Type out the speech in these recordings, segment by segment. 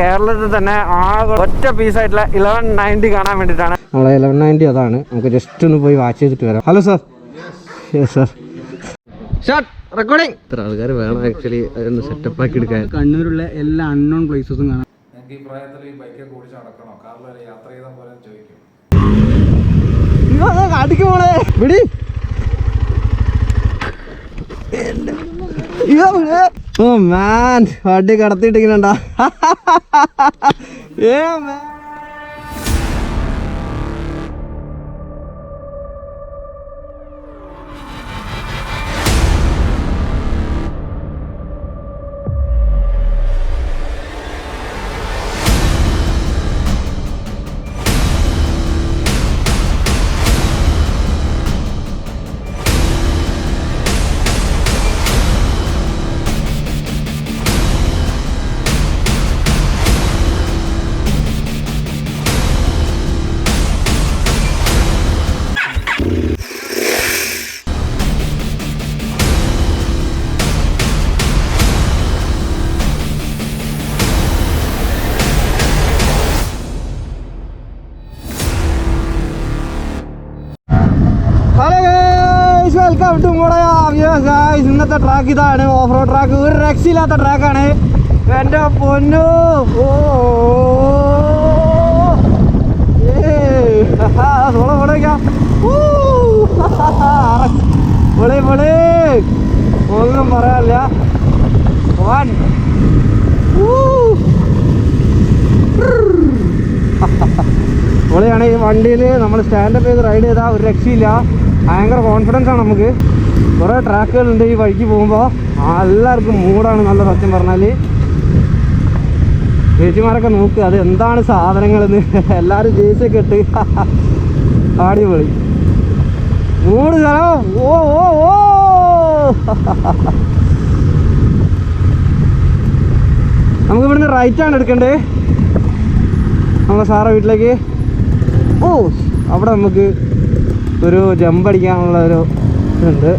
കേരളത്തിൽ തന്നെ ആകെ ഒറ്റ പീസായിട്ടുള്ള 1190 കാണാൻ വേണ്ടിയിട്ടാണ് നമ്മളെ 1190. അതാണ്, നമുക്ക് ജസ്റ്റ് ഒന്ന് പോയി വാച്ച് ചെയ്തിട്ട് വരാം. Hello sir. Yes sir. Shot recording. ഇത്ര ആൾക്കാർ വേണം ആക്ച്വലി അതൊന്ന് സെറ്റപ്പ് ആക്കി എടുക്കാൻ. കണ്ണൂരുള്ള എല്ലാ അൺനോൺ പ്ലേസസും കാണാം. ഈ പ്രായത്തിൽ ഈ ബൈക്ക് ഓടിച്ച് നടക്കണോ, കാറിൽ യാത്ര ചെയ്താൽ പോലെ ചോദിക്കും. കാട്ടിക്ക് പോണേ വിടി. ഓ മാൻ, വണ്ടി കടത്തിയിട്ടിങ്ങനെണ്ടാ. ഏ മാൻ, വെൽക്കം ടു ഗൈസ്. ഇന്നത്തെ ട്രാക്ക് ഇതാണ്, ഓഫ് റോഡ് ട്രാക്ക്. ഒരു രക്ഷയില്ലാത്ത ട്രാക്കാണ് എൻ്റെ പൊന്നു. ഒന്നും പറയാനില്ല. പൊളിയാണ് ഈ വണ്ടിയിൽ. നമ്മൾ സ്റ്റാൻഡപ്പ് ചെയ്ത് റൈഡ് ചെയ്താൽ ഒരു രക്ഷയില്ല. ഭയങ്കര കോൺഫിഡൻസ് ആണ് നമുക്ക്. കുറേ ട്രാക്കുകളുണ്ട് ഈ വഴിക്ക് പോകുമ്പോൾ. എല്ലാവർക്കും മൂടാണ് നല്ല സത്യം പറഞ്ഞാൽ. ചേച്ചിമാരൊക്കെ നോക്കുക അത് എന്താണ് സാധനങ്ങളെന്ന്. എല്ലാവരും ജേഴ്സിയൊക്കെ ഇട്ട് അടിപൊളി മൂട് സ്ഥലം. ഓ ഓ ഓ നമുക്ക് ഇവിടുന്ന് റൈറ്റാണ് എടുക്കണ്ടേ നമ്മുടെ സാറെ വീട്ടിലേക്ക്. ഓ അവിടെ നമുക്ക് ഒരു ജമ്പ് അടിക്കാനുള്ള ഒരു ഇതുണ്ട്.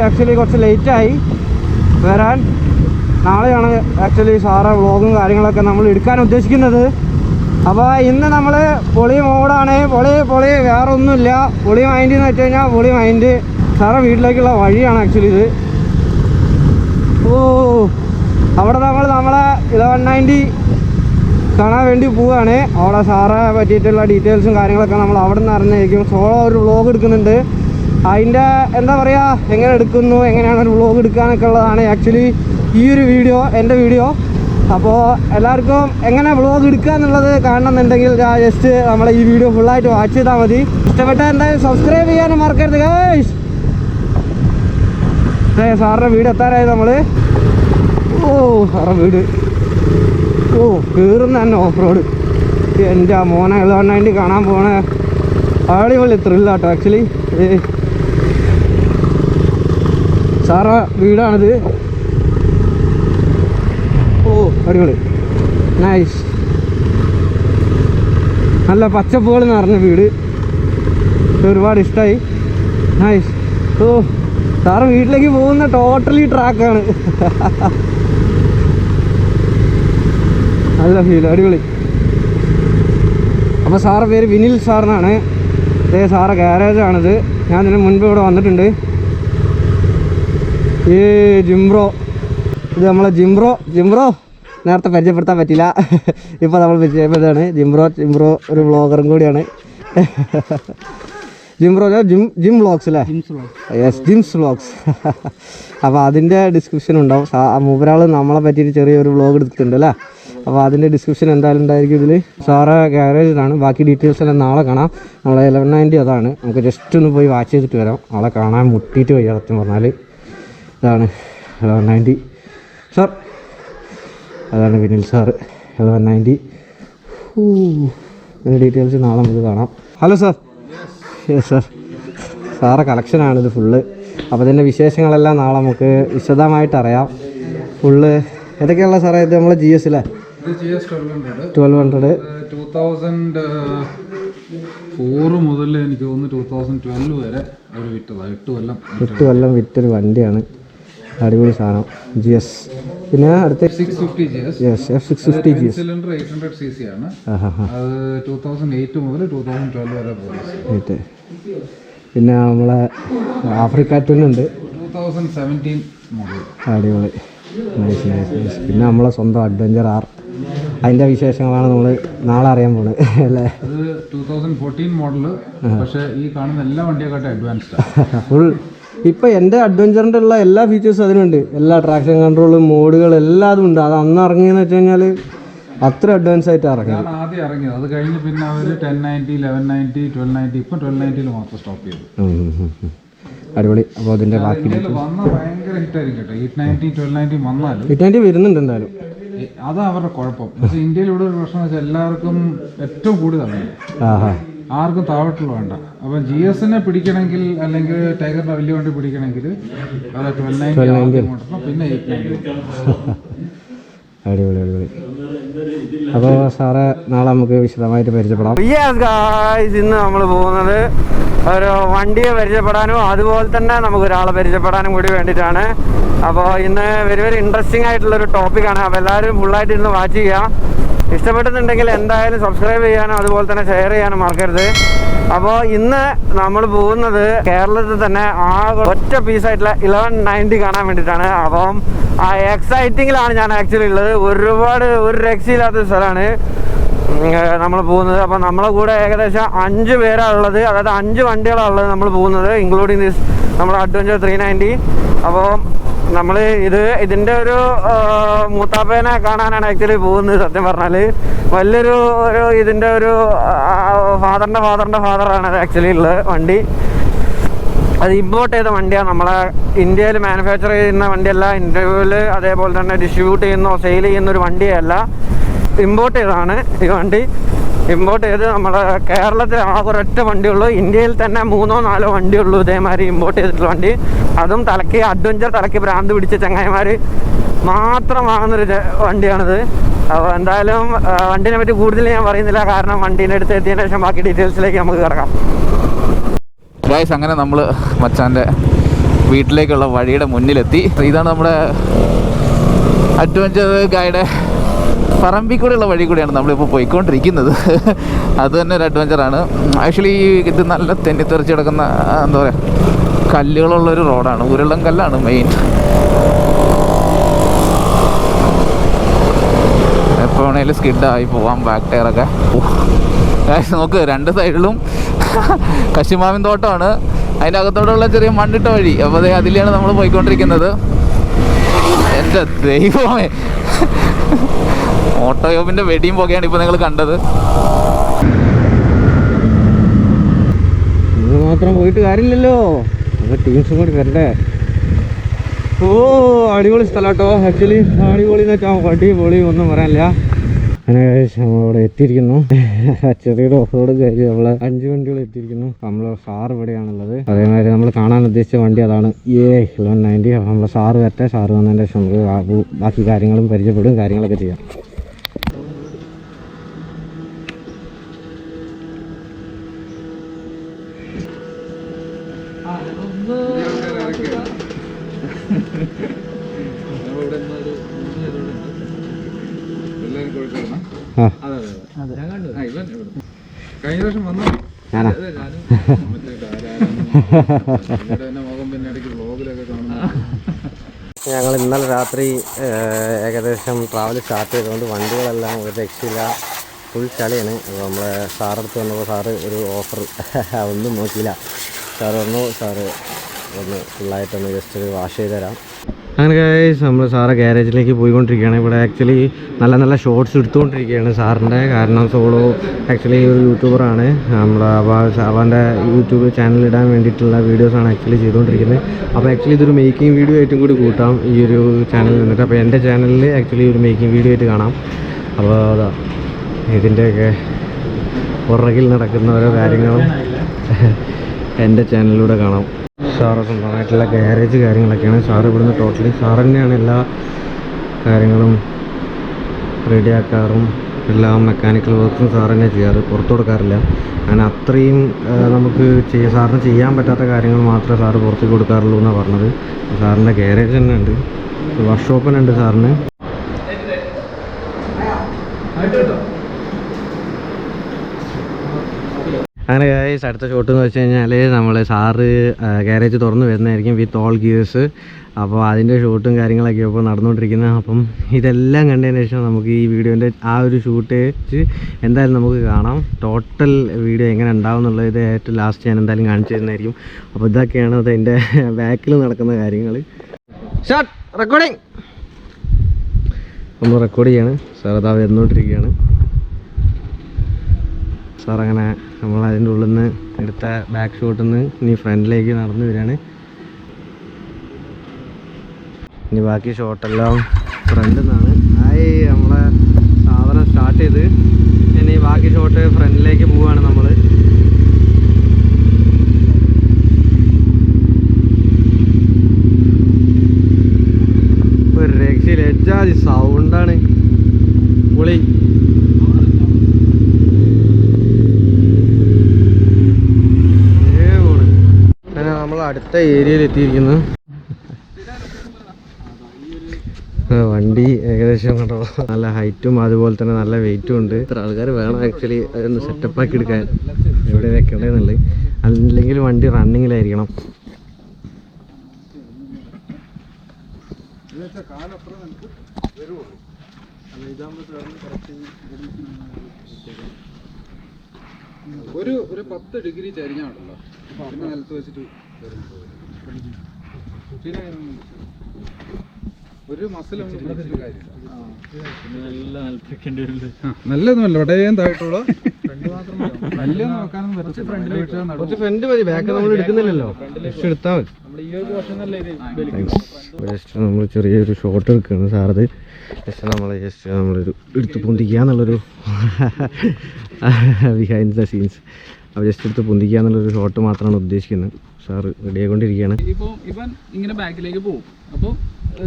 ആക്ച്വലി കുറച്ച് ലേറ്റായി വരാൻ. നാളെയാണ് ആക്ച്വലി സാറെ വ്ളോഗും കാര്യങ്ങളൊക്കെ നമ്മൾ എടുക്കാൻ ഉദ്ദേശിക്കുന്നത്. അപ്പോൾ ഇന്ന് നമ്മൾ പൊളി മോഡാണ്. പൊളി വേറെ ഒന്നുമില്ല. പൊളി മൈൻഡ് എന്ന് വെച്ച് കഴിഞ്ഞാൽ പൊളി മൈൻഡ്. സാറെ വീട്ടിലേക്കുള്ള വഴിയാണ് ആക്ച്വലി ഇത്. ഓ അവിടെ നമ്മളെ 1190 കാണാൻ വേണ്ടി പോവുകയാണ്. അവിടെ സാറെ പറ്റിയിട്ടുള്ള ഡീറ്റെയിൽസും കാര്യങ്ങളൊക്കെ നമ്മൾ അവിടെ നിന്ന് അറിഞ്ഞായിരിക്കും. സോളോ ഒരു വ്ളോഗ് എടുക്കുന്നുണ്ട്. അതിൻ്റെ എന്താ പറയുക, എങ്ങനെ എടുക്കുന്നു, എങ്ങനെയാണ് ഒരു വ്ളോഗ് എടുക്കാനൊക്കെ ഉള്ളതാണ് ആക്ച്വലി ഈ ഒരു വീഡിയോ, എൻ്റെ വീഡിയോ. അപ്പോൾ എല്ലാവർക്കും എങ്ങനെ വ്ളോഗ് എടുക്കുക എന്നുള്ളത് കാണണമെന്നുണ്ടെങ്കിൽ ജസ്റ്റ് നമ്മളെ ഈ വീഡിയോ ഫുള്ളായിട്ട് വാച്ച് ചെയ്താൽ മതി. ഇഷ്ടപ്പെട്ടാൽ എന്തായാലും സബ്സ്ക്രൈബ് ചെയ്യാനും മറക്കരുത് ഗൈസ്. സാറിൻ്റെ വീട് എത്താറായി നമ്മൾ. ഓ സാറെ വീട്. ഓ കയറുന്ന തന്നെ ഓഫ് റോഡ്. എൻ്റെ മോനെ 1190 കാണാൻ പോണ അടിപൊളി ത്രില്ലാട്ടോ ആക്ച്വലി. സാറെ വീടാണിത്. ഓ അടിപൊളി നൈസ്. നല്ല പച്ചപ്പുകൾ നിറഞ്ഞ വീട്. ഒരുപാട് ഇഷ്ടമായി. നൈസ്. ഓ സാറ് വീട്ടിലേക്ക് പോകുന്ന ടോട്ടലി ട്രാക്കാണ്. നല്ല ഫീൽ, അടിപൊളി. അപ്പോൾ സാറെ പേര് വിനിൽ സാറിനാണ്. ഇതേ സാറെ ഗാരേജാണിത്. ഞാൻ ഇതിന് മുൻപ് ഇവിടെ വന്നിട്ടുണ്ട്. ഈ ജിംബ്രോ, ഇത് നമ്മളെ ജിംബ്രോ നേരത്തെ പരിചയപ്പെടുത്താൻ പറ്റില്ല. ഇപ്പോൾ നമ്മൾ പരിചയപ്പെടുത്താണ്. ജിംബ്രോ ഒരു വ്ളോഗറും കൂടിയാണ്. ജിം വ്ളോഗ്സ് അല്ലേ? Yes, Jims vlogs. അപ്പോൾ അതിൻ്റെ ഡിസ്ക്രിപ്ഷൻ ഉണ്ടാവും. മൂപ്പരാൾ നമ്മളെ പറ്റിയിട്ട് ചെറിയൊരു വ്ളോഗ് എടുത്തിട്ടുണ്ട് അല്ലേ? അപ്പോൾ അതിൻ്റെ ഡിസ്ക്രിപ്ഷൻ എന്തായാലും ഉണ്ടായിരിക്കും ഇതിൽ. സാറെ ഗാരേജിലാണ്. ബാക്കി ഡീറ്റെയിൽസ് എല്ലാം നാളെ കാണാം. നമ്മളെ 1190 അതാണ്. നമുക്ക് ജസ്റ്റ് ഒന്ന് പോയി വാച്ച് ചെയ്തിട്ട് വരാം. നാളെ കാണാൻ മുട്ടിയിട്ട് വയ്യ സത്യം പറഞ്ഞാൽ. ഇതാണ് 1190 സാർ. അതാണ് വിനിൽ സാറ് 1190. ഇതിൻ്റെ ഡീറ്റെയിൽസ് നാളെ നമുക്ക് കാണാം. Hello sir. Yes sir. സാറെ കളക്ഷനാണിത് ഫുള്ള്. അപ്പോൾ ഇതിൻ്റെ വിശേഷങ്ങളെല്ലാം നാളെ നമുക്ക് വിശദമായിട്ട് അറിയാം ഫുള്ള്. ഏതൊക്കെയുള്ള സാറേ? ഇത് നമ്മളെ GS അല്ലേ? 1200 2000 4 മുതൽ എനിക്ക് തോന്നുന്നു 2012 വരെ അവർ വിറ്റതാണ്. 8 കൊല്ലം വിറ്റൊരു വണ്ടിയാണ്. അടിപൊളി സാധനം. GS. പിന്നെ അടുത്ത 650 GS. F650 GS cylinder 800 cc ആണ്. അത് 2008 മുതൽ 2012 വരെ പോകുന്നത്. പിന്നെ നമ്മളെ ആഫ്രിക്ക ട്വിനുണ്ട് 2017 മോഡൽ. അടിപൊളി. നൈസ്. പിന്നെ നമ്മളെ സ്വന്തം അഡ്വഞ്ചർ R. അതിൻ്റെ വിശേഷങ്ങളാണ് നമ്മൾ നാളെ അറിയാൻ പോകുന്നത് അല്ലേ? അത് 2014 മോഡല്. പക്ഷേ ഈ കാണുന്ന എല്ലാ വണ്ടിയെക്കാട്ടും അഡ്വാൻസ്ഡ് ഫുൾ. ഇപ്പം എൻ്റെ അഡ്വഞ്ചറിൻ്റെ ഉള്ള എല്ലാ ഫീച്ചേഴ്സും അതിനുണ്ട്. എല്ലാ ട്രാക്ഷൻ കൺട്രോളും മോഡുകൾ എല്ലാതും ഉണ്ട്. അത് അന്ന് ഇറങ്ങിയെന്ന് വെച്ച് കഴിഞ്ഞാൽ അത്ര അഡ്വാൻസ് ആയിട്ട് ഇറങ്ങി. ഞാൻ ആദ്യം ഇറങ്ങിയത്. അത് കഴിഞ്ഞ് പിന്നെ അവർ 1090, 1190, 1290, ഇപ്പം 1290 മാത്രം സ്റ്റോപ്പ് ചെയ്തു. അടിപൊളി. അപ്പോൾ അതിൻ്റെ ബാക്കി വന്ന ഭയങ്കര ഹിറ്റായിരിക്കും കേട്ടോ. 890, 1290 വന്നാലും 890 വരുന്നുണ്ട് എന്തായാലും. അതാ അവരുടെ കുഴപ്പം. പക്ഷേ ഇന്ത്യയിൽ ഇവിടെ ഒരു പ്രശ്നം വെച്ചാൽ എല്ലാവർക്കും ഏറ്റവും കൂടുതലാണ്, ആർക്കും താഴോട്ടുള്ള വേണ്ട. അപ്പം GS-നെ പിടിക്കണമെങ്കിൽ അല്ലെങ്കിൽ ടൈഗറിന്റെ വലിയ വണ്ടി പിടിക്കണമെങ്കിൽ അവരെ 1290 പിന്നെ 890. അടിപൊളി. അപ്പോൾ സാറേ നാളെ നമുക്ക് വിശദമായിട്ട് പരിചയപ്പെടാം. ഇന്ന് നമ്മൾ പോകുന്നത് ഒരു വണ്ടിയെ പരിചയപ്പെടാനും അതുപോലെ തന്നെ നമുക്ക് ഒരാളെ പരിചയപ്പെടാനും കൂടി വേണ്ടിയിട്ടാണ്. അപ്പോൾ ഇന്ന് വെരി ഇൻട്രസ്റ്റിംഗ് ആയിട്ടുള്ളൊരു ടോപ്പിക്കാണ്. അപ്പോൾ എല്ലാവരും ഫുള്ളായിട്ട് ഇരുന്ന് വാച്ച് ചെയ്യുക. ഇഷ്ടപ്പെടുന്നുണ്ടെങ്കിൽ എന്തായാലും സബ്സ്ക്രൈബ് ചെയ്യാനും അതുപോലെ തന്നെ ഷെയർ ചെയ്യാനും മറക്കരുത്. അപ്പോൾ ഇന്ന് നമ്മൾ പോകുന്നത് കേരളത്തിൽ തന്നെ ഒറ്റ പീസായിട്ടുള്ള 1190 കാണാൻ വേണ്ടിയിട്ടാണ്. അപ്പം ആ എക്സൈറ്റിങ്ങിലാണ് ഞാൻ ആക്ച്വലി ഉള്ളത്. ഒരു രക്ഷയില്ലാത്ത സ്ഥലമാണ് നമ്മൾ പോകുന്നത്. അപ്പം നമ്മളെ കൂടെ ഏകദേശം 5 പേരാണ് ഉള്ളത്. അതായത് 5 വണ്ടികളാണ് ഉള്ളത് നമ്മൾ പോകുന്നത്, ഇൻക്ലൂഡിങ് ദിസ് നമ്മുടെ അഡ്വഞ്ചർ 390. അപ്പോൾ നമ്മൾ ഇതിൻ്റെ ഒരു മൂത്താപ്പേനെ കാണാനാണ് ആക്ച്വലി പോകുന്നത്. സത്യം പറഞ്ഞാൽ വലിയൊരു ഇതിൻ്റെ ഒരു ഫാദറിൻ്റെ ഫാദറാണ് അത് ആക്ച്വലി ഉള്ളത് വണ്ടി. അത് ഇമ്പോർട്ട് ചെയ്ത വണ്ടിയാണ്. നമ്മളെ ഇന്ത്യയിൽ മാനുഫാക്ചർ ചെയ്യുന്ന വണ്ടിയല്ല. ഇന്ത്യയിൽ അതേപോലെ തന്നെ ഡിസ്ട്രിബ്യൂട്ട് ചെയ്യുന്നോ സെയിൽ ചെയ്യുന്ന ഒരു വണ്ടിയല്ല, ഇമ്പോർട്ട് ചെയ്തതാണ് ഈ വണ്ടി. ഇമ്പോർട്ട് ചെയ്ത് നമ്മുടെ കേരളത്തിൽ ആകെ ഒരൊറ്റ വണ്ടിയുള്ളൂ. ഇന്ത്യയിൽ തന്നെ 3-4 വണ്ടിയുള്ളൂ ഇതേമാതിരി ഇമ്പോർട്ട് ചെയ്തിട്ടുള്ള വണ്ടി. അതും അഡ്വഞ്ചർ തലയ്ക്ക് ഭ്രാന്ത് പിടിച്ച ചങ്ങായിമാർ മാത്രം വാങ്ങുന്നൊരു വണ്ടിയാണിത്. അപ്പോൾ എന്തായാലും വണ്ടീനെ പറ്റി കൂടുതൽ ഞാൻ പറയുന്നില്ല, കാരണം വണ്ടീൻ്റെ അടുത്ത് എത്തിയതിന് ശേഷം ബാക്കി ഡീറ്റെയിൽസിലേക്ക് നമുക്ക് കിടക്കാം. ഗൈസ്, അങ്ങനെ നമ്മൾ മച്ചാൻ്റെ വീട്ടിലേക്കുള്ള വഴിയുടെ മുന്നിലെത്തി. ഇതാണ് നമ്മുടെ അഡ്വഞ്ചർ ഗൈഡ് പറമ്പിൽ കൂടെയുള്ള വഴി കൂടെയാണ് നമ്മളിപ്പോൾ പോയിക്കൊണ്ടിരിക്കുന്നത്. അത് തന്നെ ഒരു അഡ്വഞ്ചറാണ് ആക്ച്വലി. ഇത് നല്ല തെന്നിത്തെറിച്ച് കിടക്കുന്ന എന്താ പറയുക കല്ലുകളുള്ളൊരു റോഡാണ്. ഉരുളം കല്ലാണ് മെയിൻ. എപ്പോൾ വേണേലും സ്കിഡായി പോവാം ബാക്ക് ടയറൊക്കെ. നോക്ക്, 2 സൈഡിലും കശുമാവിൻ തോട്ടമാണ്. അതിൻ്റെ അകത്തോടുള്ള ചെറിയ മണ്ണിട്ട വഴി. അപ്പോൾ അതിലാണ് നമ്മൾ പോയിക്കൊണ്ടിരിക്കുന്നത്. എൻ്റെ ദൈവമേ, ഓട്ടോയോബിൻ്റെ വെടിയും പുകയാണ് ഇപ്പോൾ നിങ്ങൾ കണ്ടത്. ഇത് മാത്രം പോയിട്ട് കാര്യമില്ലല്ലോ, അപ്പോൾ ടീംസും കൂടി വരണ്ടേ. അടിപൊളി സ്ഥലം കേട്ടോ. ആക്ച്വലി അടിപൊളി എന്ന് വെച്ചാൽ അടിപൊളി ഒന്നും പറയാനില്ല. അങ്ങനെ നമ്മളിവിടെ എത്തിയിരിക്കുന്നു. ചെറിയൊരു ഓഫ് റോഡ് കഴിഞ്ഞ് നമ്മൾ 5 വണ്ടികൾ എത്തിയിരിക്കുന്നു. നമ്മൾ സാർ ഇവിടെയാണുള്ളത്. അതേമാതിരി നമ്മൾ കാണാൻ ഉദ്ദേശിച്ച വണ്ടി അതാണ് 1190. അപ്പോൾ നമ്മൾ സാറ് വരട്ടെ. സാറ് വന്നതിൻ്റെ ശേഷം നമുക്ക് ബാക്കി കാര്യങ്ങളും പരിചയപ്പെടും, കാര്യങ്ങളൊക്കെ ചെയ്യാം. കഴിഞ്ഞ വർഷം വന്നു ഞാനാ ഞങ്ങൾ ഇന്നലെ രാത്രി ഏകദേശം ട്രാവൽ സ്റ്റാർട്ട് ചെയ്തുകൊണ്ട് വണ്ടികളെല്ലാം ഒരു രക്ഷയില്ല, ഫുൾ ചളിയാണ്. അപ്പോൾ നമ്മളെ സാറടുത്ത് വന്നപ്പോൾ സാറ് ഒരു ഓഫർ ഒന്നും നോക്കിയില്ല. സാറ് പറഞ്ഞു സാറ് ഒന്ന് ഫുള്ളായിട്ടൊന്ന് ജസ്റ്റ് ഒരു വാഷ് ചെയ്ത് തരാം. അങ്ങനെ ഗൈസ് നമ്മൾ സാറ് ഗ്യാരേജിലേക്ക് പോയിക്കൊണ്ടിരിക്കുകയാണ്. ഇവിടെ ആക്ച്വലി നല്ല നല്ല ഷോർട്സ് എടുത്തുകൊണ്ടിരിക്കുകയാണ് സാറിൻ്റെ. കാരണം സോളോ ആക്ച്വലി ഒരു യൂട്യൂബറാണ്. നമ്മുടെ അവൻ്റെ യൂട്യൂബ് ചാനൽ ഇടാൻ വേണ്ടിയിട്ടുള്ള വീഡിയോസാണ് ആക്ച്വലി ചെയ്തുകൊണ്ടിരിക്കുന്നത്. അപ്പോൾ ആക്ച്വലി ഇതൊരു മേക്കിംഗ് വീഡിയോ ആയിട്ടും കൂടി കൂട്ടാം ഈ ഒരു ചാനലിൽ നിന്നിട്ട്. അപ്പോൾ എൻ്റെ ചാനലിൽ ആക്ച്വലി ഒരു മേക്കിംഗ് വീഡിയോ ആയിട്ട് കാണാം. അപ്പോൾ അതാ ഇതിൻ്റെയൊക്കെ പുറകിൽ നടക്കുന്ന ഓരോ കാര്യങ്ങളും എൻ്റെ ചാനലിലൂടെ കാണാം. സാറ് സ്വന്തമായിട്ടുള്ള ഗ്യാരേജ് കാര്യങ്ങളൊക്കെയാണ്. സാറ് ഇവിടുന്ന് ടോട്ടലി സാറ് തന്നെയാണ് എല്ലാ കാര്യങ്ങളും റെഡിയാക്കാറും എല്ലാം മെക്കാനിക്കൽ വർക്കും സാർ തന്നെ ചെയ്യാറ്, പുറത്തു കൊടുക്കാറില്ല. അങ്ങനെ അത്രയും നമുക്ക് സാറിന് ചെയ്യാൻ പറ്റാത്ത കാര്യങ്ങൾ മാത്രമേ സാറ് പുറത്തേക്ക് കൊടുക്കാറുള്ളൂ എന്നാണ് പറഞ്ഞത്. സാറിൻ്റെ ഗാരേജ് തന്നെ ഉണ്ട്, വർക്ക്ഷോപ്പ് തന്നെ ഉണ്ട് സാറിന്. അങ്ങനെ ഗൈസ് അടുത്ത ഷോട്ട് എന്ന് വെച്ച് കഴിഞ്ഞാൽ നമ്മൾ സാറ് ഗാരേജ് തുറന്ന് വരുന്നതായിരിക്കും വിത്ത് ഓൾ ഗിയേഴ്സ്. അപ്പോൾ അതിൻ്റെ ഷൂട്ടും കാര്യങ്ങളൊക്കെ ഇപ്പോൾ നടന്നുകൊണ്ടിരിക്കുന്നത്. അപ്പം ഇതെല്ലാം കണ്ടതിന് ശേഷം നമുക്ക് ഈ വീഡിയോൻ്റെ ആ ഒരു ഷൂട്ട് എന്തായാലും നമുക്ക് കാണാം. ടോട്ടൽ വീഡിയോ എങ്ങനെ ഉണ്ടാവും എന്നുള്ളത് ഇത് ഏറ്റവും ലാസ്റ്റ് ഞാൻ എന്തായാലും കാണിച്ചു തരുന്നതായിരിക്കും. അപ്പോൾ ഇതൊക്കെയാണ് അതിൻ്റെ ബാക്കിൽ നടക്കുന്ന കാര്യങ്ങൾ. Start recording. ഒന്ന് റെക്കോർഡ് ചെയ്യാണ് സാർ, അതാ വരുന്നോണ്ടിരിക്കുകയാണ് സാർ. അങ്ങനെ നമ്മൾ അതിൻ്റെ ഉള്ളിൽ നിന്ന് എടുത്ത ബാക്ക് ഷോട്ടിൽ നിന്ന് ഇനി ഫ്രണ്ടിലേക്ക് നടന്നു വരികയാണ്. ഇനി ബാക്കി ഷോട്ടെല്ലാം ഫ്രണ്ടിൽ നിന്നാണ്. ആയി നമ്മളെ സാധനം സ്റ്റാർട്ട് ചെയ്ത് ഇനി ബാക്കി ഷോട്ട് ഫ്രണ്ടിലേക്ക് പോവുകയാണ് നമ്മൾ. ഒരു രക്ഷയിൽ എജ്ജാതി സൗണ്ടാണ് പൊളി. നമ്മൾ അടുത്ത ഏരിയയിൽ എത്തിയിരിക്കുന്നു. വണ്ടി ഏകദേശം കണ്ടോ നല്ല ഹൈറ്റും അതുപോലെ തന്നെ നല്ല വെയിറ്റും ഉണ്ട്. ഇത്ര ആൾക്കാർ വേണം ആക്ച്വലി അതൊന്ന് സെറ്റപ്പ് ആക്കി എടുക്കാൻ, എവിടെ വെക്കണമെന്നുള്ളത്. അല്ലെങ്കിൽ വണ്ടി റണ്ണിങ്ങിലായിരിക്കണം. ഒരു 10 ഡിഗ്രി ചരിഞ്ഞാണല്ലോ പിന്നെ നിലത്ത് വെച്ചിട്ട് ഒരു മസിലും നല്ലതൊന്നുമല്ല ഇവിടെയായിട്ടുള്ള നല്ലൊന്നും നോക്കാനൊന്നും പറ്റും. കുറച്ച് ഫ്രണ്ട് മതി, ബാക്ക് നമ്മൾ എടുക്കുന്നില്ലല്ലോ, ജസ്റ്റ് എടുത്താൽ മതി. ജസ്റ്റ് നമ്മൾ ചെറിയൊരു ഷോട്ട് എടുക്കുകയാണ് സാറത്. ജസ്റ്റ് നമ്മളൊരു എടുത്ത് പൊന്തിക്കുക എന്നുള്ളൊരു ബിഹൈൻഡ് ദ സീൻസ്. അപ്പോൾ ജസ്റ്റ് എടുത്ത് പൊന്തിക്കുക എന്നുള്ളൊരു ഷോട്ട് മാത്രമാണ് ഉദ്ദേശിക്കുന്നത്. സാറ് റെഡി ആയിക്കൊണ്ടിരിക്കുകയാണ്. ഇപ്പോൾ ഇവൻ ഇങ്ങനെ ബാക്കിലേക്ക് പോകും. അപ്പോൾ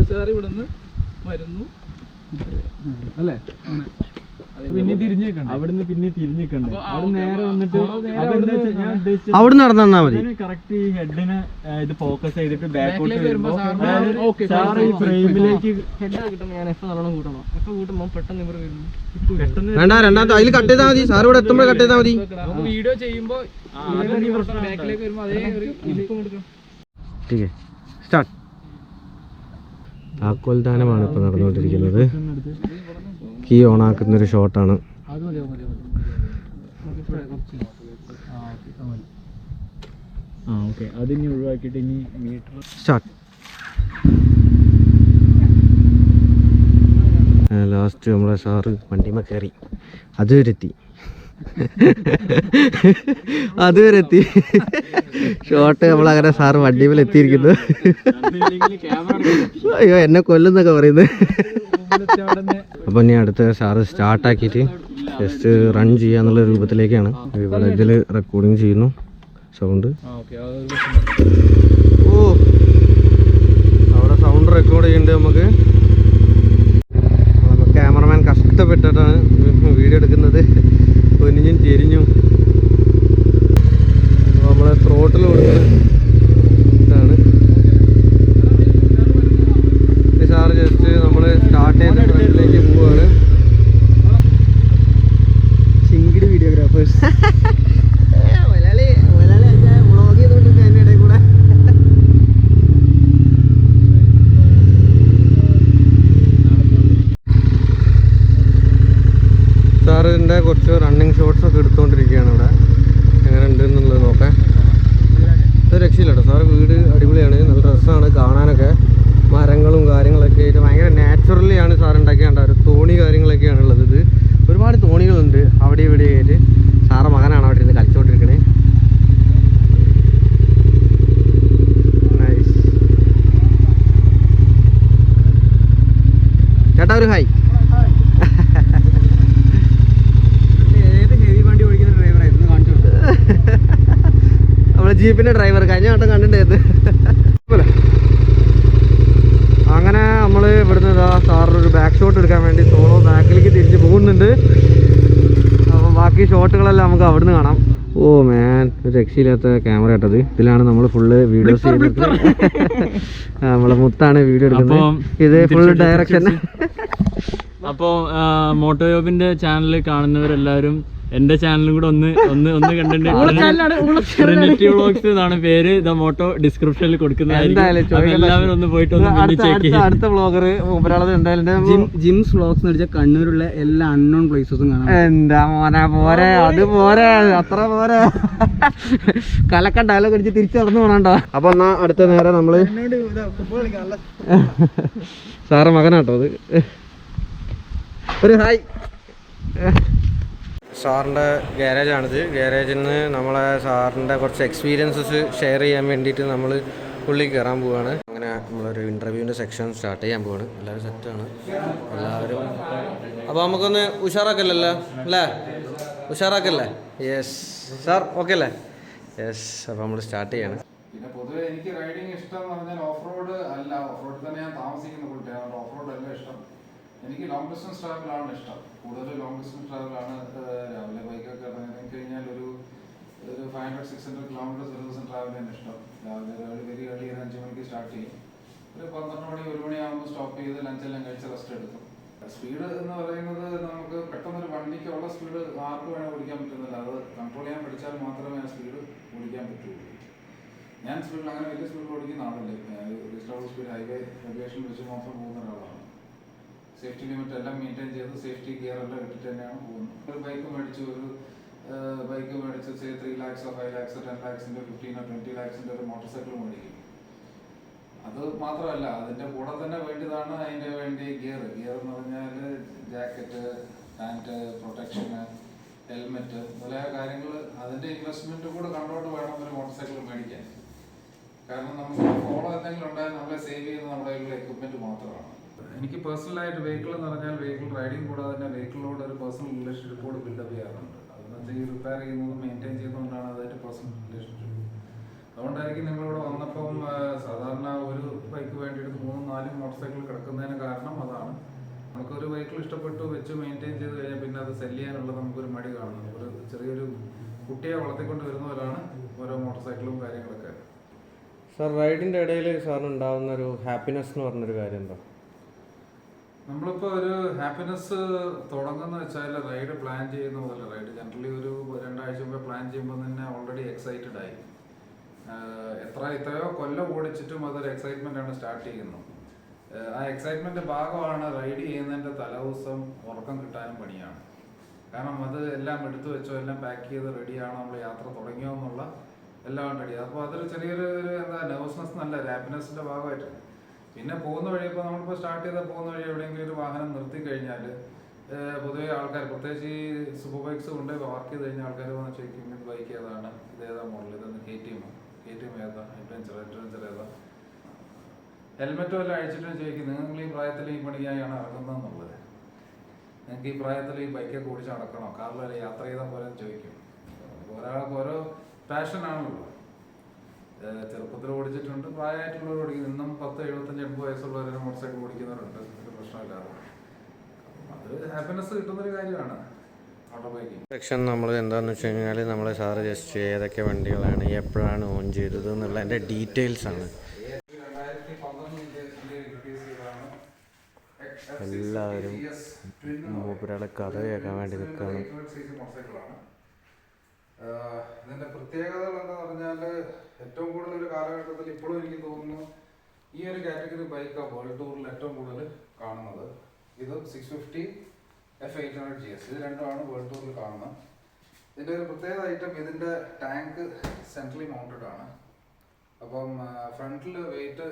സാർ ഇവിടെ നിന്ന് വരുന്നു അല്ലേ, പിന്നെ തിരിഞ്ഞേക്കണ്ട, അവിടുന്ന് പിന്നെ തിരിഞ്ഞേക്കണ്ട, അവിടെ നേരെ വന്നിട്ട് അവിടെ നടന്നാ മതി. കറക്റ്റ് ഈ ഹെഡിനെ ഇത് ഫോക്കസ് ചെയ്തിട്ട് ബാക്കോട്ട് വരുമ്പോ ഫ്രെയിമിലേക്ക് വേണ്ട, രണ്ടാമത്തെ അതിൽ കട്ട് ചെയ്താൽ മതി. സാർ ഇവിടെ എത്തുമ്പോൾ കട്ട് ചെയ്താൽ മതി. വീഡിയോ ചെയ്യുമ്പോൾ ബാക്കിലേക്ക് വരുമ്പോൾ അതേ ഒരു സ്റ്റാർട്ട്. താക്കോൽദാനമാണ് ഇപ്പോൾ നടന്നുകൊണ്ടിരിക്കുന്നത്. കീ ഓണാക്കുന്നൊരു ഷോട്ടാണ്. അതിനി ഒഴിവാക്കിയിട്ട് ഇനി മീറ്റർ സ്റ്റാർട്ട്. ലാസ്റ്റ് നമ്മളെ സാറ് വണ്ടിമ കയറി അതുവരെ എത്തി ഷോട്ട് നമ്മളങ്ങനെ സാറ് വണ്ടിമേൽ എത്തിയിരിക്കുന്നു. അയ്യോ എന്നെ കൊല്ലുന്നൊക്കെ പറയുന്നത്. അപ്പം ഇനി അടുത്ത സാറ് സ്റ്റാർട്ടാക്കിയിട്ട് ജസ്റ്റ് റൺ ചെയ്യാന്നുള്ള രൂപത്തിലേക്കാണ് ഇവിടെ ഇതിൽ റെക്കോർഡിങ് ചെയ്യുന്നു. സൗണ്ട് അവിടെ സൗണ്ട് റെക്കോർഡ് ചെയ്യുന്നുണ്ട്. നമുക്ക് ക്യാമറമാൻ കഷ്ടപ്പെട്ടിട്ടാണ് വീഡിയോ എടുക്കുന്നത്. പൊന്നിഞ്ഞും ചെരിഞ്ഞും നമ്മളെ ത്രോട്ടിൽ കൊടുക്കുന്നത് ഇതാണ്. സാറ് ജസ്റ്റ് നമ്മൾ സ്റ്റാർട്ട് ചെയ്ത ഫ്രണ്ടിലേക്ക് പോവുകയാണ്. ചിങ്കിടി വീഡിയോഗ്രാഫേഴ്സ് വ്ളോഗ് ചെയ്തോണ്ടിരിക്കുക അതിൻ്റെ ഇടയിൽ കൂടെ. സാറിൻ്റെ കുറച്ച് റണ്ണിങ് ഷോട്ട്സൊക്കെ എടുത്തുകൊണ്ടിരിക്കുകയാണ് ഇവിടെ. എങ്ങനെ ഉണ്ട് എന്നുള്ളത് നോക്കാൻ. ഇത് രക്ഷയില്ല കേട്ടോ. സാറ് വീട് അടിപൊളിയാണ്, നല്ല രസമാണ് കാണാനൊക്കെ. മരങ്ങളും കാര്യങ്ങളൊക്കെ ആയിട്ട് ഭയങ്കര നാച്ചുറലിയാണ് സാർ ഉണ്ടാക്കിയാണ്ട്. ഒരു തോണി കാര്യങ്ങളൊക്കെയാണ് ഉള്ളത്. ഇത് ഒരുപാട് തോണികളുണ്ട് അവിടെ ഇവിടെ ആയിട്ട്. സാറ് മകനാണ് അവിടെ ഇരുന്ന് കളിച്ചുകൊണ്ടിരിക്കണേ. നൈസ്. ചേട്ടാ ഒരു ഹായ്. നമ്മളെ ജീപ്പിന്റെ ഡ്രൈവർ കഴിഞ്ഞ വട്ടം കണ്ടിട്ടുണ്ടായിരുന്നു. അങ്ങനെ നമ്മൾ ഇവിടുന്ന് സാറിനൊരു ബാക്ക് ഷോട്ട് എടുക്കാൻ വേണ്ടി സോളോ ബാക്കിലേക്ക് തിരിച്ച് പോകുന്നുണ്ട്. രക്ഷയില്ലാത്ത ക്യാമറ കേട്ടത്. ഇതിലാണ് നമ്മൾ ഫുള്ള് വീഡിയോസ് ചെയ്യുന്നത്. നമ്മളെ മുത്താണ് വീഡിയോ എടുക്കുന്നത്. ഇത് ഫുൾ ഡയറക്ഷൻ. അപ്പോൾ മോട്ടോയോബിന്റെ ചാനൽ കാണുന്നവരെല്ലാവരും എന്റെ ചാനലും കൂടെ ഒന്ന് കണ്ടിട്ട് ട്രിനിറ്റി വ്ളോഗ്സ് എന്നാണ് പേര്. ദ മോട്ടോ ഡിസ്ക്രിപ്ഷനിൽ കൊടുക്കുന്നതായിരിക്കും. എല്ലാവരും ഒന്ന് പോയിട്ട് അടുത്ത വ്ളോഗർ ജിംസ് വ്ളോഗ്സ് എന്ന് വെച്ചാൽ കണ്ണൂരുള്ള എല്ലാ അൺനോൺ പ്ലേസസും കാണാം. എന്താ മോനെ പോരെ, അത് പോരെ, അത്ര പോരെ. കലക്ക ഡയലോഗ് അടിച്ച് തിരിച്ചു നടന്നു പോകണോ. അപ്പൊ എന്നാ അടുത്ത നേരെ നമ്മള് സാറ് മകനാട്ടോ അത്. ഒരു ഹായ്. സാറിൻ്റെ ഗാരേജാണിത്. ഗാരേജിൽ നിന്ന് നമ്മളെ സാറിൻ്റെ കുറച്ച് എക്സ്പീരിയൻസസ് ഷെയർ ചെയ്യാൻ വേണ്ടിയിട്ട് നമ്മൾ ഉള്ളിൽ കയറാൻ പോവുകയാണ്. അങ്ങനെ നമ്മളൊരു ഇൻ്റർവ്യൂവിൻ്റെ സെക്ഷൻ സ്റ്റാർട്ട് ചെയ്യാൻ പോവാണ്. എല്ലാവരും സെറ്റാണ്, എല്ലാവരും. അപ്പോൾ നമുക്കൊന്ന് ഉഷാറാക്കല്ലേ അല്ലേ? ഉഷാറാക്കല്ലേ? യെസ് സാർ, ഓക്കെ അല്ലേ? യെസ്. അപ്പോൾ നമ്മൾ സ്റ്റാർട്ട് ചെയ്യാണ്. പിന്നെ പൊതുവെ എനിക്ക് റൈഡിങ് ഇഷ്ടം എന്ന് പറഞ്ഞാൽ ഓഫ് റോഡ് അല്ല, ഓഫ് റോഡ് തന്നെ ഞാൻ താമസിക്കുന്ന കുട്ടിയാണ്. ഓഫ് റോഡ് അല്ല ഇഷ്ടം. എനിക്ക് ലോങ് ഡിസ്റ്റൻസ് ട്രാവലാണ് ഇഷ്ടം. കൂടുതൽ ലോങ് ഡിസ്റ്റൻസ് ട്രാവലാണ്. രാവിലെ ബൈക്കൊക്കെ ഇറങ്ങി കഴിഞ്ഞാൽ ഒരു 500-600 കിലോമീറ്റേഴ്സ് ഒരു ദിവസം ട്രാവൽ ചെയ്യാൻ ഇഷ്ടം. രാവിലെ വെരി ഏർലി 5 മണിക്ക് സ്റ്റാർട്ട് ചെയ്യും. ഒരു 12 മണി 1 മണിയാകുമ്പോൾ സ്റ്റോപ്പ് ചെയ്ത് ലഞ്ചെല്ലാം കഴിച്ച് റെസ്റ്റ് എടുക്കും. സ്പീഡ് എന്ന് പറയുന്നത് നമുക്ക് പെട്ടെന്നൊരു വണ്ടിക്കുള്ള സ്പീഡ് ആർക്ക് വേണേൽ ഓടിക്കാൻ പറ്റുന്നില്ല. അത് കൺട്രോൾ ചെയ്യാൻ പഠിച്ചാൽ മാത്രമേ ആ സ്പീഡ് ഓടിക്കാൻ പറ്റുള്ളൂ. ഞാൻ സ്പീഡിൽ അങ്ങനെ വലിയ സ്പീഡിൽ ഓടിക്കുന്ന ആളല്ലേ. റീസ്റ്റോർഡ് സ്പീഡ് ഹൈവേ റെഗുലേഷൻ വെച്ച് മാത്രം പോകുന്ന ഒരാളാണ്. സേഫ്റ്റി ലിമിറ്റ് എല്ലാം മെയിൻറ്റെയിൻ ചെയ്ത് സേഫ്റ്റി ഗിയർ എല്ലാം ഇട്ടിട്ട് തന്നെയാണ് പോകുന്നത്. ഒരു ബൈക്ക് മേടിച്ച് 3 lakhs 5 lakhs 10 lakhs 15 or 20 lakhs ഒരു മോട്ടോർ സൈക്കിൾ മേടിക്കും. അത് മാത്രമല്ല, അതിൻ്റെ കൂടെ തന്നെ വേണ്ടതാണ് അതിൻ്റെ വേണ്ടി ഗിയർ എന്ന് പറഞ്ഞാൽ ജാക്കറ്റ്, പാൻറ്റ്, പ്രൊട്ടക്ഷന്, ഹെൽമെറ്റ് മുതലായ കാര്യങ്ങൾ. അതിൻ്റെ ഇൻവെസ്റ്റ്മെൻറ്റ് കൂടെ കണ്ടോട്ട് വേണം ഒരു മോട്ടോർ സൈക്കിൾ മേടിക്കാൻ. കാരണം നമുക്ക് ഫോളോ എന്തെങ്കിലും ഉണ്ടായാൽ നമ്മളെ സേവ് ചെയ്യുന്നത് നമ്മുടെ കയ്യിലുള്ള എക്വിപ്മെൻറ്റ് മാത്രമാണ്. എനിക്ക് പേഴ്സണലായിട്ട് വെഹിക്കിൾ എന്ന് പറഞ്ഞാൽ വെഹിക്കിൾ റൈഡിങ് കൂടാതെ തന്നെ വെഹിക്കിളിനോട് ഒരു പേഴ്സണൽ റിലേഷൻഷിപ്പ് കൂടെ ബിൽഡപ്പ് ചെയ്യാറുണ്ട്. അതെന്ന് വെച്ചാൽ ഈ റിപ്പയർ ചെയ്യുന്നതും മെയിൻറ്റെയിൻ ചെയ്യുന്നതുകൊണ്ടാണ് അതായിട്ട് പേഴ്സണൽ റിലേഷൻഷിപ്പ്. അതുകൊണ്ടായിരിക്കും നിങ്ങളിവിടെ വന്നപ്പം സാധാരണ ഒരു ബൈക്ക് വേണ്ടിയിട്ട് 3-4 മോട്ടോർ സൈക്കിൾ കിടക്കുന്നതിന് കാരണം അതാണ്. നമുക്കൊരു വെഹിക്കിൾ ഇഷ്ടപ്പെട്ടു വെച്ച് മെയിൻറ്റെയിൻ ചെയ്ത് കഴിഞ്ഞാൽ പിന്നെ അത് സെല് ചെയ്യാനുള്ള നമുക്കൊരു മടി കാണുന്നു. ഒരു ചെറിയൊരു കുട്ടിയെ വളർത്തിക്കൊണ്ട് വരുന്നവരാണ് ഓരോ മോട്ടോർ സൈക്കിളും കാര്യങ്ങളൊക്കെ. സാർ, റൈഡിൻ്റെ ഇടയിൽ സാറിന് ഉണ്ടാകുന്ന ഒരു ഹാപ്പിനെസ് എന്ന് പറഞ്ഞൊരു കാര്യം എന്താ? നമ്മളിപ്പോൾ ഒരു ഹാപ്പിനെസ് തുടങ്ങുന്ന വെച്ചാൽ റൈഡ് പ്ലാൻ ചെയ്യുന്ന മുതൽ റൈഡ് ജനറലി ഒരു 2 ആഴ്ച മുമ്പ് പ്ലാൻ ചെയ്യുമ്പോൾ തന്നെ ഓൾറെഡി എക്സൈറ്റഡ് ആയി. എത്രയോ കൊല്ലം ഓടിച്ചിട്ടും അതൊരു എക്സൈറ്റ്മെൻ്റ് ആണ് സ്റ്റാർട്ട് ചെയ്യുന്നത്. ആ എക്സൈറ്റ്മെൻ്റ് ഭാഗമാണ് റൈഡ് ചെയ്യുന്നതിൻ്റെ തലേദിവസം ഉറക്കം കിട്ടാനും പണിയാണ്. കാരണം അത് എല്ലാം എടുത്തു വെച്ചോ, എല്ലാം പാക്ക് ചെയ്ത് റെഡിയാണോ, നമ്മൾ യാത്ര തുടങ്ങിയോ എന്നുള്ള എല്ലാം റെഡി. അപ്പോൾ അതൊരു ചെറിയൊരു നെർവസ്നെസ് നല്ല ഹാപ്പിനെസ്സിൻ്റെ ഭാഗമായിട്ട്. പിന്നെ പോകുന്ന വഴി ഇപ്പോൾ നമ്മളിപ്പോൾ സ്റ്റാർട്ട് ചെയ്താൽ പോകുന്ന വഴി എവിടെയെങ്കിലും ഒരു വാഹനം നിർത്തി കഴിഞ്ഞാൽ പൊതുവേ ആൾക്കാർ, പ്രത്യേകിച്ച് ഈ സൂപ്പർ ബൈക്സ് കൊണ്ട് പാർക്ക് ചെയ്ത് കഴിഞ്ഞാൽ ആൾക്കാർ വന്ന് ചോദിക്കും ഇത് ബൈക്ക് ഏതാണ്, ഇതേതാ മോഡൽ, ഇതൊന്ന് KTM ഏതാ, അഡ്വഞ്ചർ ഏതാ, ഹെൽമെറ്റും എല്ലാം അഴിച്ചിട്ടും ചോദിക്കും നിങ്ങൾ ഈ പ്രായത്തിൽ ഈ പണിയായാണ് ഇറങ്ങുന്നതെന്നുള്ളത്. നിങ്ങൾക്ക് ഈ പ്രായത്തിൽ ഈ ബൈക്കൊക്കെ ഓടിച്ച് നടക്കണോ, കാറിലല്ല യാത്ര ചെയ്താൽ പോലെ ചോദിക്കും. ഒരാൾക്ക് ഓരോ പാഷനാണല്ലോ. ചെറുപ്പത്തിൽ ഓടിച്ചിട്ടുണ്ട്, പ്രായമായിട്ടുള്ളവർ ഓടിക്കുന്നു. ഇന്നും 10, 75, 80 വയസ്സുള്ളവരെ മോട്ടോർ സൈക്കിൾ ഓടിക്കുന്നവരുണ്ട്. ഒരു പ്രശ്നമില്ലാതെ അതൊരു ഹാപ്പിനെസ് കിട്ടുന്നൊരു കാര്യമാണ് ഓട്ടോ ബൈക്കിങ്. സെക്ഷൻ നമ്മൾ എന്താണെന്ന് വെച്ച് കഴിഞ്ഞാൽ നമ്മൾ സാറ് ജസ്റ്റ് ഏതൊക്കെ വണ്ടികളാണ് എപ്പോഴാണ് ഓൺ ചെയ്തത് എന്നുള്ള എൻ്റെ ഡീറ്റെയിൽസ് ആണ്. എല്ലാവരും മൂപ്പരുടെ കഥ കേൾക്കാൻ വേണ്ടി നിൽക്കുകയാണ്. ഇതിൻ്റെ പ്രത്യേകതകൾ എന്താ പറഞ്ഞാൽ ഏറ്റവും കൂടുതൽ ഒരു കാലഘട്ടത്തിൽ ഇപ്പോഴും എനിക്ക് തോന്നുന്നു ഈ ഒരു കാറ്റഗറി ബൈക്കാണ് വേൾഡ് ടൂറിൽ ഏറ്റവും കൂടുതൽ കാണുന്നത്. ഇത് 650 F800 GS, ഇത് രണ്ടുമാണ് വേൾഡ് ടൂറിൽ കാണുന്നത്. ഇതിൻ്റെ ഒരു പ്രത്യേകത ഐറ്റം, ഇതിൻ്റെ ടാങ്ക് സെൻട്രലി മൗണ്ടഡ് ആണ്. അപ്പം ഫ്രണ്ടിൽ വെയിറ്റ്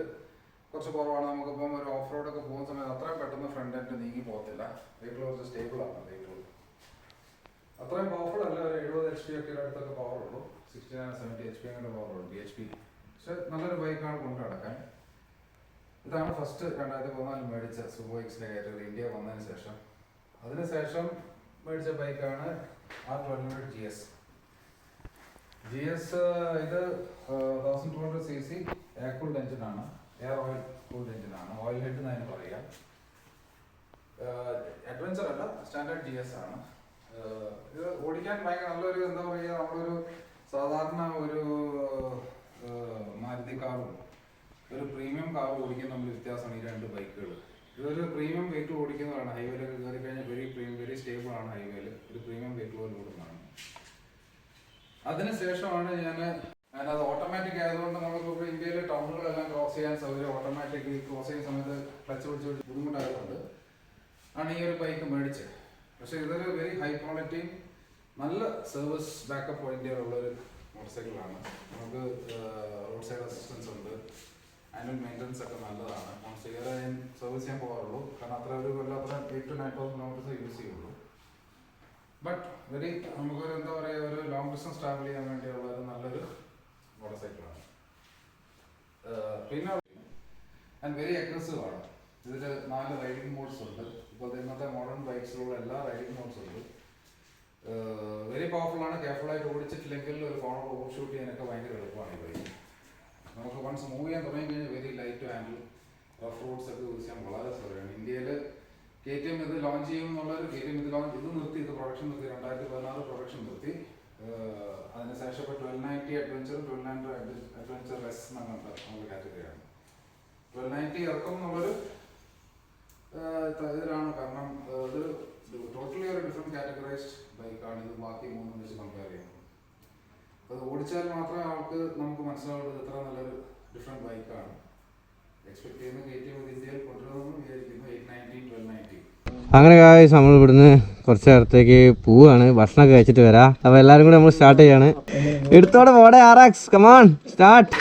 കുറച്ച് കുറവാണ്. നമുക്കിപ്പം ഒരു ഓഫ് റോഡൊക്കെ പോകുന്ന സമയത്ത് അത്രയും പെട്ടെന്ന് ഫ്രണ്ട് എൻഡ് നീങ്ങി പോകത്തില്ല. വെഹിക്കിൾ കുറച്ച് സ്റ്റേബിളാണ്. വെഹിക്കിൾ അത്രയും പവർഫുൾ അല്ല, ഒരു 70 HP ഒക്കെ അടുത്തൊക്കെ പവർ ഉള്ളൂ. 69-70 HP അങ്ങനെ പവർ ഉള്ളൂ, BHP. പക്ഷെ നല്ലൊരു ബൈക്കാണ് കൊണ്ടു നടക്കാൻ. ഇതാണ് ഫസ്റ്റ് 2014 മേടിച്ച സൂപ്പർ ബൈക്സിൻ്റെ കാറ്റഗറി ഇന്ത്യ വന്നതിന് ശേഷം. അതിനുശേഷം മേടിച്ച ബൈക്കാണ് R1200 GS. ഇത് 1200cc എയർ കൂൾഡ് എഞ്ചിനാണ്, എയർ ഓയിൽ കൂൾഡ് എഞ്ചിനാണ്, ഓയിൽ ഹെഡ് എന്ന് അതിന് പറയാം. അഡ്വഞ്ചർ അല്ല, സ്റ്റാൻഡേർഡ് GS ആണ്. ഇത് ഓടിക്കാൻ ഭയങ്കര നല്ലൊരു എന്താ പറയുക, നമ്മളൊരു സാധാരണ ഒരു മാരുതി കാറും ഒരു പ്രീമിയം കാറും ഓടിക്കുന്ന തമ്മിൽ വ്യത്യാസമാണ് ഈ രണ്ട് ബൈക്കുകൾ. ഇതൊരു പ്രീമിയം വെഹിക്കിൾ ഓടിക്കുന്നതാണ്. ഹൈവേയിലൊക്കെ കയറി കഴിഞ്ഞാൽ വെരി സ്റ്റേബിൾ ആണ്. ഹൈവേയിൽ ഒരു പ്രീമിയം വെഹിക്കിൾ പോലെ ഓടുന്നതാണ്. അതിനുശേഷമാണ് ഞാനത് ഓട്ടോമാറ്റിക് ആയതുകൊണ്ട് നമുക്ക് ഇന്ത്യയിലെ ടൗണുകളെല്ലാം ക്രോസ് ചെയ്യാൻ സൗകര്യം. ഓട്ടോമാറ്റിക് ക്രോസ് ചെയ്യുന്ന സമയത്ത് ക്ലച്ച് പിടിച്ച് ബുദ്ധിമുട്ടായതുകൊണ്ട് ആണ് ഈ ഒരു ബൈക്ക് മേടിച്ചത്. പക്ഷേ ഇതൊരു വെരി ഹൈ ക്വാളിറ്റി നല്ല സർവീസ് ബാക്കപ്പ് പോയിന്റുകളുള്ളൊരു മോട്ടോർ സൈക്കിളാണ്. നമുക്ക് റോഡ് സൈഡ് അസിസ്റ്റൻസ് ഉണ്ട്. ആനുവൽ മെയിൻ്റനൻസ് ഒക്കെ നല്ലതാണ്. ഇയർ ഞാൻ സർവീസ് ചെയ്യാൻ പോകാറുള്ളൂ. കാരണം അത്ര ഒരു കൊല്ലാത്ര 8,000 to 9,000 കിലോമീറ്റേഴ്സ് യൂസ് ചെയ്യുള്ളൂ. ബട്ട് വെരി നമുക്കൊരു എന്താ പറയുക ഒരു ലോങ് ഡിസ്റ്റൻസ് ട്രാവൽ ചെയ്യാൻ വേണ്ടിയുള്ള ഒരു നല്ലൊരു മോട്ടോർ സൈക്കിളാണ്. പിന്നെ ആൻഡ് വെരി അഗ്രസീവ് ആണ്. ഇതിൽ 4 റൈഡിംഗ് മോഡ്സ് ഉണ്ട്. ഇപ്പോൾ ഇന്നത്തെ മോഡേൺ ബൈക്സിലുള്ള എല്ലാ റൈഡിംഗ് മോഡ്സ് ഉണ്ട്. വെരി പവർഫുൾ ആണ്. കെയർഫുള്ളായിട്ട് ഓടിച്ചിട്ടില്ലെങ്കിൽ ഒരു കോർണർ ഓവർ ഷൂട്ട് ചെയ്യാനൊക്കെ ഭയങ്കര എളുപ്പമാണ് ഈ ബൈക്ക്. നമുക്ക് വൺസ് മൂവ് ചെയ്യാൻ തുടങ്ങി കഴിഞ്ഞാൽ very light handle rough roads ഒക്കെ യൂസ് ചെയ്യാൻ വളരെ സൗകര്യമാണ്. ഇന്ത്യയിൽ KTM ഇത് ലോഞ്ച് ചെയ്യുമെന്നുള്ളൊരു KTM ഇത് നിർത്തി. ഇത് പ്രൊഡക്ഷൻ നിർത്തി. 2016 പ്രൊഡക്ഷൻ നിർത്തി. അതിനുശേഷം ഇപ്പോൾ 1290 അഡ്വഞ്ചർ 1290 അഡ്വഞ്ചർ ലെസ് എന്നങ്ങനത്തെ നമ്മുടെ കാറ്റഗറിയാണ്. 1290 ഇറക്കും എന്നുള്ളൊരു ഇതിലാണ്. കാരണം ഇത് ടോട്ടലി ഒരു ഡിഫറെൻറ്റ് കാറ്റഗറൈസ്ഡ് ബൈക്കാണ്. ഇത് ബാക്കി 3 വെച്ച് കമ്പയർ ചെയ്യുന്നത്. അത് ഓടിച്ചാൽ മാത്രമേ ആൾക്ക് നമുക്ക് മനസ്സിലാവുന്നത് എത്ര നല്ലൊരു ഡിഫറെൻറ്റ് ബൈക്കാണ്. എക്സ്പെക്ട് ചെയ്യുന്ന KTM ഇന്ത്യയിൽ കൊണ്ടുവരുമെന്ന് വിചാരിക്കുന്നു. 890 1290. അങ്ങനെ ഗായ്സ് നമ്മൾ ഇവിടുന്ന് കുറച്ച് നേരത്തേക്ക് പോവാണ്. ഭക്ഷണമൊക്കെ കഴിച്ചിട്ട് വരാം. അപ്പോൾ എല്ലാവരും കൂടി നമ്മൾ സ്റ്റാർട്ട് ചെയ്യാണ്. എടുത്തോടെ പോടെ RX കമാൺ സ്റ്റാർട്ട്.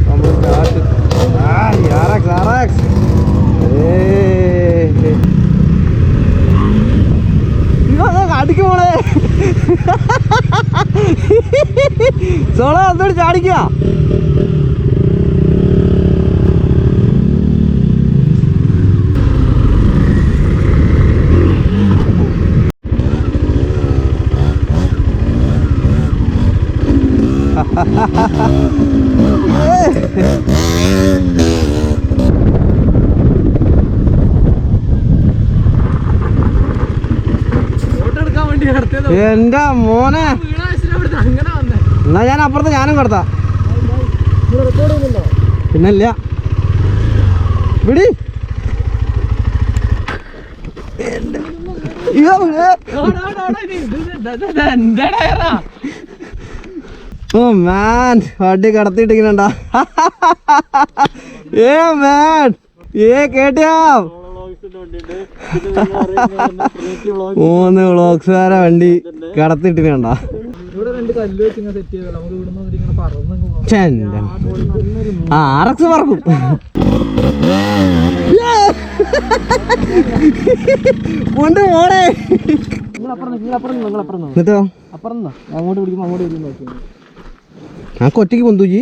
നമ്മൾ സ്റ്റാർട്ട് RX അടിക്കും മോളെ. സോളോ ഒന്നോട് ചാടിക്കുക. എന്റെ മോനെ, എന്നാ ഞാൻ അപ്പുറത്ത് ഞാനും കിടത്താ. പിന്നല്ല വിടി. ഓ മാൻ, വണ്ടി കടത്തിട്ടിരിക്കണ. ഏ മാൻ, കേട്ടിയാ 3 വ്ളോഗ്സുകാരെ വണ്ടി കടത്തിട്ടിരിക്കണ്ട. RX പറക്കും. കൊണ്ട് പോടേ. എന്നിട്ടോ അങ്ങോട്ട് പിടിക്കുമ്പോ അങ്ങോട്ട് പിടിക്കും. ഞാൻ ഒറ്റയ്ക്ക് പൊന്തൂജി.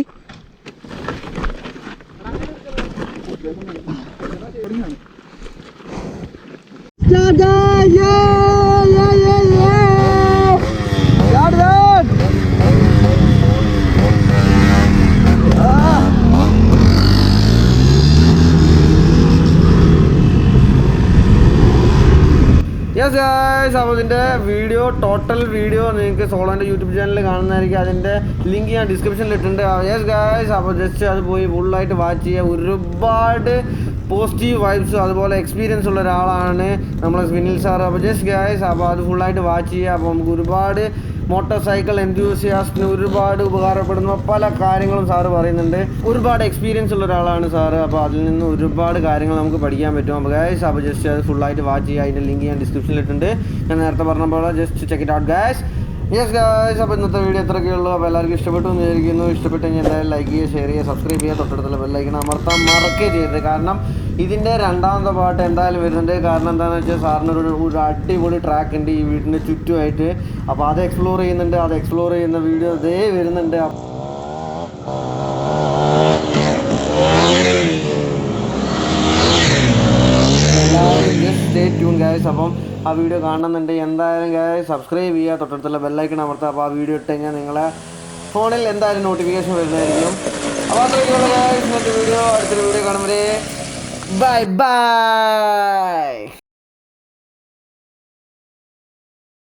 യെസ് ഗൈസ്, അപ്പോൾ ഇതിൻ്റെ ടോട്ടൽ വീഡിയോ നിങ്ങൾക്ക് സോളോൻ്റെ യൂട്യൂബ് ചാനലിൽ കാണുന്നതായിരിക്കും. അതിൻ്റെ ലിങ്ക് ഞാൻ ഡിസ്ക്രിപ്ഷനിൽ ഇട്ടിട്ടുണ്ട്. യെസ് ഗൈസ്, അപ്പോൾ ജസ്റ്റ് അത് പോയി ഫുള്ളായിട്ട് വാച്ച് ചെയ്യുക. ഒരുപാട് പോസിറ്റീവ് വൈബ്സും അതുപോലെ എക്സ്പീരിയൻസ് ഉള്ള ഒരാളാണ് നമ്മളെ വിനിൽ സാർ. അപ്പോൾ ജസ്റ്റ് ഗൈസ്, അപ്പോൾ അത് ഫുള്ളായിട്ട് വാച്ച് ചെയ്യുക. അപ്പോൾ നമുക്ക് ഒരുപാട് മോട്ടോർ സൈക്കിൾ എൻതൂസിയാസ്റ്റിന് ഒരുപാട് ഉപകാരപ്പെടുന്ന പല കാര്യങ്ങളും സാറ് പറയുന്നുണ്ട്. ഒരുപാട് എക്സ്പീരിയൻസ് ഉള്ള ഒരാളാണ് സാറ്. അപ്പോൾ അതിൽ നിന്ന് ഒരുപാട് കാര്യങ്ങൾ നമുക്ക് പഠിക്കാൻ പറ്റും. അപ്പോൾ ഗൈസ്, അപ്പോൾ ജസ്റ്റ് അത് ഫുള്ളായിട്ട് വാച്ച് ചെയ്യുക. അതിൻ്റെ ലിങ്ക് ഞാൻ ഡിസ്ക്രിപ്ഷനിൽ ഇട്ടിട്ടുണ്ട്. ഞാൻ നേരത്തെ പറഞ്ഞ പോലെ just check it out guys. Yes guys, അപ്പോൾ ഇന്നത്തെ വീഡിയോ എത്രയൊക്കെയുള്ളൂ. അപ്പോൾ എല്ലാവർക്കും ഇഷ്ടപ്പെട്ടു എന്ന് വിചാരിക്കുന്നു. ഇഷ്ടപ്പെട്ടെങ്കിൽ എന്തായാലും ലൈക്ക് ചെയ്യുക, ഷെയർ ചെയ്യുക, സബ്സ്ക്രൈബ് ചെയ്യുക, തൊട്ടടുത്തുള്ള ബെല്ലൈക്കൺ അമർത്താൻ മറക്കുകയും ചെയ്യരുത്. കാരണം ഇതിൻ്റെ 2ാമത്തെ പാർട്ട് എന്തായാലും വരുന്നുണ്ട്. കാരണം എന്താണെന്ന് വെച്ചാൽ സാറിനൊരു അടിപൊളി ട്രാക്ക് ഉണ്ട് ഈ വീടിൻ്റെ ചുറ്റുമായിട്ട്. അപ്പോൾ അത് എക്സ്പ്ലോർ ചെയ്യുന്നുണ്ട്. അത് എക്സ്പ്ലോർ ചെയ്യുന്ന വീഡിയോ ഇതേ വരുന്നുണ്ട്. Stay tune guys. അപ്പം ആ വീഡിയോ കാണുന്നുണ്ടെങ്കിൽ എന്തായാലും ഗൈസ് സബ്സ്ക്രൈബ് ചെയ്യുക, തൊട്ടടുത്തുള്ള ബെല്ലൈക്കൺ അമർത്തുക. അപ്പോൾ ആ വീഡിയോ ഇട്ട് കഴിഞ്ഞാൽ നിങ്ങളെ ഫോണിൽ എന്തായാലും നോട്ടിഫിക്കേഷൻ വരുന്നതായിരിക്കും. അപ്പോൾ അത്രയ്ക്കുള്ള ഗൈസ് ഇന്നത്തെ വീഡിയോ. അടുത്തൊരു വീഡിയോ കാണുമ്പോൾ ബൈ ബൈ.